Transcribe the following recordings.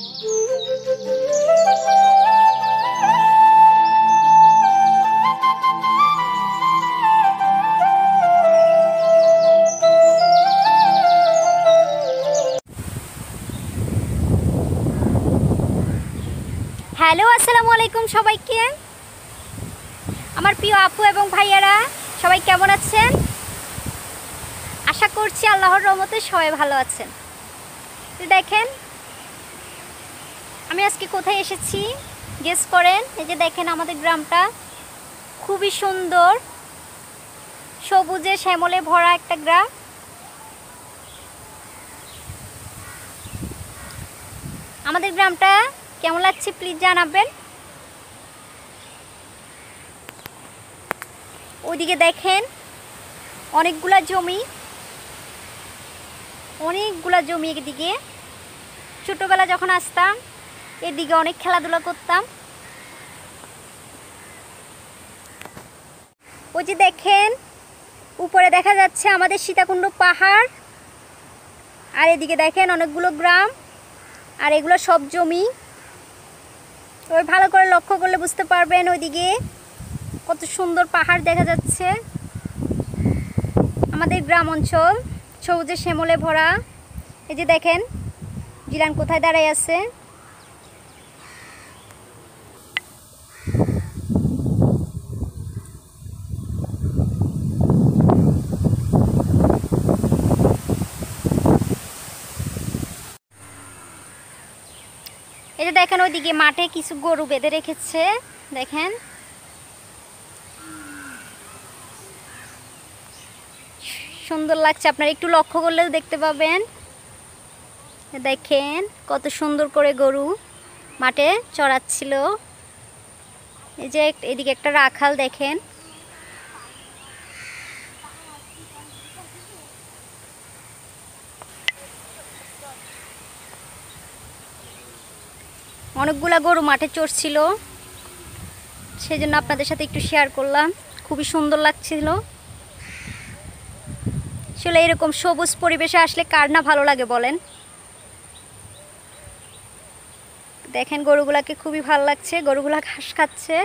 Hello, আসসালামু আলাইকুম সবাইকে। আমার প্রিয় আপু এবং ভাইয়ারা সবাই কেমন আছেন? আশা করছি আল্লাহর রহমতে সবাই ভালো আছেন। তো দেখেন আমি আজকে কোথায় এসেছি গেস করেন। এই যে দেখেন আমাদের গ্রামটা খুবই সুন্দর, সবুজে শ্যামলে ভরা একটা গ্রাম। আমাদের গ্রামটা কেমন লাগছে প্লিজ জানাবেন। ওইদিকে দেখেন অনেকগুলা জমি এদিকে ছোটবেলা যখন আসতাম এদিকে অনেক খেলাধুলা করতাম। ওই যে দেখেন উপরে দেখা যাচ্ছে আমাদের সীতাকুণ্ড পাহাড়, আর এদিকে দেখেন অনেকগুলো গ্রাম, আর এগুলো সব জমি। ওই ভালো করে লক্ষ্য করলে বুঝতে পারবেন ওইদিকে কত সুন্দর পাহাড় দেখা যাচ্ছে। আমাদের গ্রাম অঞ্চল সবুজে শ্যামলে ভরা। এই যে দেখেন জিলান কোথায় দাঁড়ায় আছে। এই যে দেখেন ওইদিকে মাঠে কিছু গরু বেঁধে রেখেছে, দেখেন সুন্দর লাগছে, আপনারা একটু লক্ষ্য করলেও দেখতে পাবেন। দেখেন কত সুন্দর করে গরু মাঠে চড়াচ্ছিল। এই যে এদিকে একটা রাখাল দেখেন। অনেকগুলা গরু মাঠে চড়ছিল, সেজন্য আপনাদের সাথে একটু শেয়ার করলাম। খুবই সুন্দর লাগছিল। আসলে এরকম সবুজ পরিবেশে আসলে কার না ভালো লাগে বলেন। দেখেন গরুগুলাকে খুবই ভালো লাগছে, গরুগুলা ঘাস খাচ্ছে।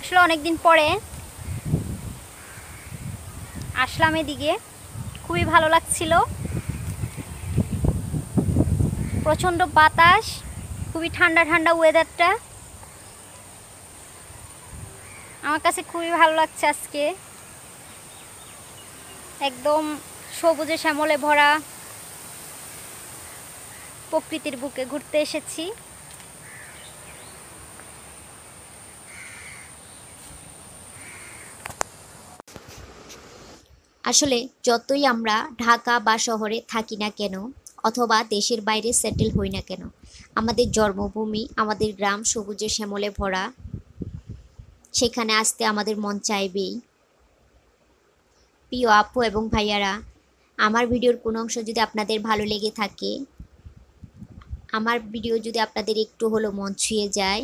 আসলে অনেকদিন পরে আসলাম এদিকে, খুবই ভালো লাগছিল। প্রচণ্ড বাতাস, খুবই ঠান্ডা ঠান্ডা ওয়েদারটা আমার কাছে খুবই ভালো লাগছে। আজকে একদম সবুজে শ্যামলে ভরা প্রকৃতির বুকে ঘুরতে এসেছি। আসলে যতই আমরা ঢাকা বা শহরে থাকি না কেন অথবা দেশের বাইরে সেটেল হই না কেন, আমাদের জন্মভূমি আমাদের গ্রাম সবুজে শ্যামলে ভরা, সেখানে আসতে আমাদের মন চাইবেই। প্রিয় আপু এবং ভাইয়ারা, আমার ভিডিওর কোনো অংশ যদি আপনাদের ভালো লেগে থাকে, আমার ভিডিও যদি আপনাদের একটু হলো মন ছুঁয়ে যায়,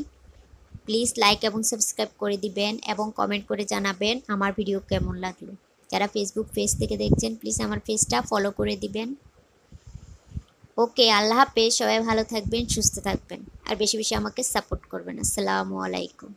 প্লিজ লাইক এবং সাবস্ক্রাইব করে দিবেন এবং কমেন্ট করে জানাবেন আমার ভিডিও কেমন লাগলো। যারা ফেসবুক পেজ থেকে দেখছেন প্লিজ আমার পেজটা ফলো করে দিবেন। ওকে, আল্লাহ হাফেজ। সবাই ভালো থাকবেন, সুস্থ থাকবেন, আর বেশি বেশি আমাকে সাপোর্ট করবেন। আসসালামু আলাইকুম।